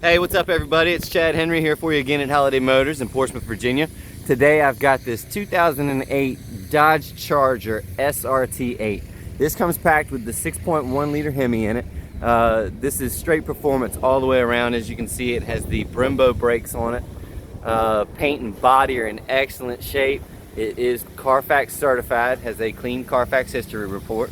Hey, what's up everybody? It's Chad Henry here for you again at Holiday Motors in Portsmouth, Virginia. Today I've got this 2008 Dodge Charger SRT-8. This comes packed with the 6.1 liter Hemi in it. This is straight performance all the way around. As you can see, it has the BREMBO brakes on it. Paint and body are in excellent shape. It is CARFAX certified, has a clean CARFAX history report.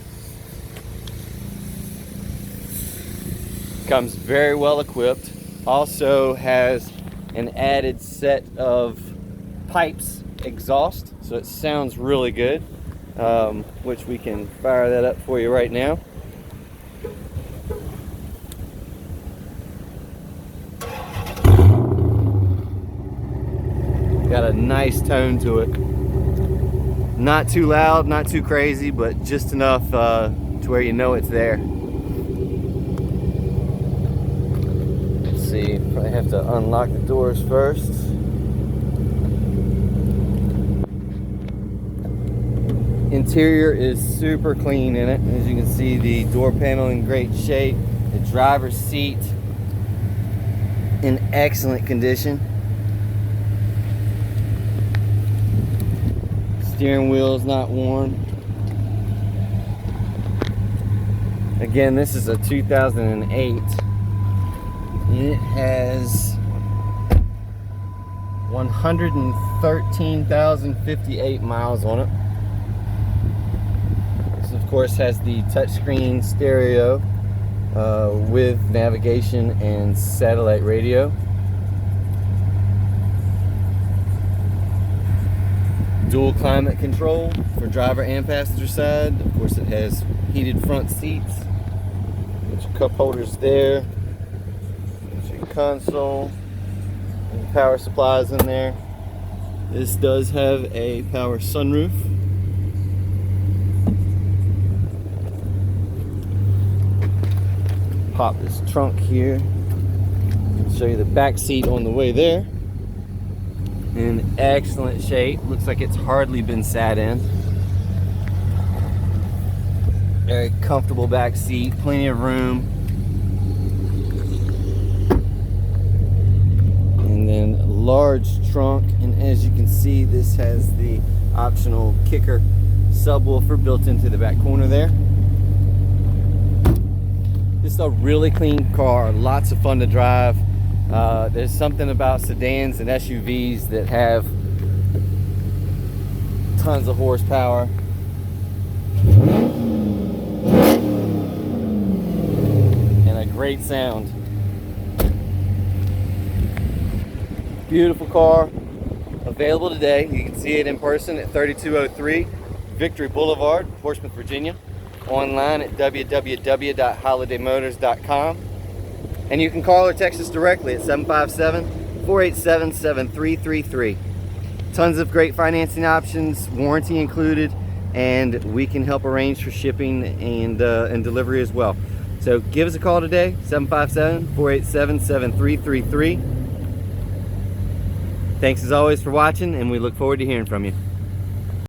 Comes very well equipped. Also has an added set of Pypes exhaust, so it sounds really good, which we can fire that up for you right now. Got a nice tone to it. Not too loud, not too crazy, but just enough to where you know it's there. See, probably have to unlock the doors first. Interior is super clean in it. As you can see, the door panel in great shape. The driver's seat in excellent condition. Steering wheel is not worn. Again, this is a 2008. It has 113,058 miles on it. This of course has the touchscreen stereo with navigation and satellite radio. Dual climate control for driver and passenger side. Of course it has heated front seats. Got your cup holders there. Console and power supplies in there. This does have a power sunroof. Pop this trunk here. I'll show you the back seat on the way there. In excellent shape. Looks like it's hardly been sat in. Very comfortable back seat, plenty of room. And then large trunk, and as you can see, this has the optional kicker subwoofer built into the back corner there. This is a really clean car, lots of fun to drive. There's something about sedans and SUVs that have tons of horsepower. And a great sound. Beautiful car, available today. You can see it in person at 3203 Victory Boulevard, Portsmouth, Virginia. Online at www.holidaymotors.com. And you can call or text us directly at 757-487-7333. Tons of great financing options, warranty included, and we can help arrange for shipping and delivery as well. So give us a call today, 757-487-7333. Thanks as always for watching, and we look forward to hearing from you.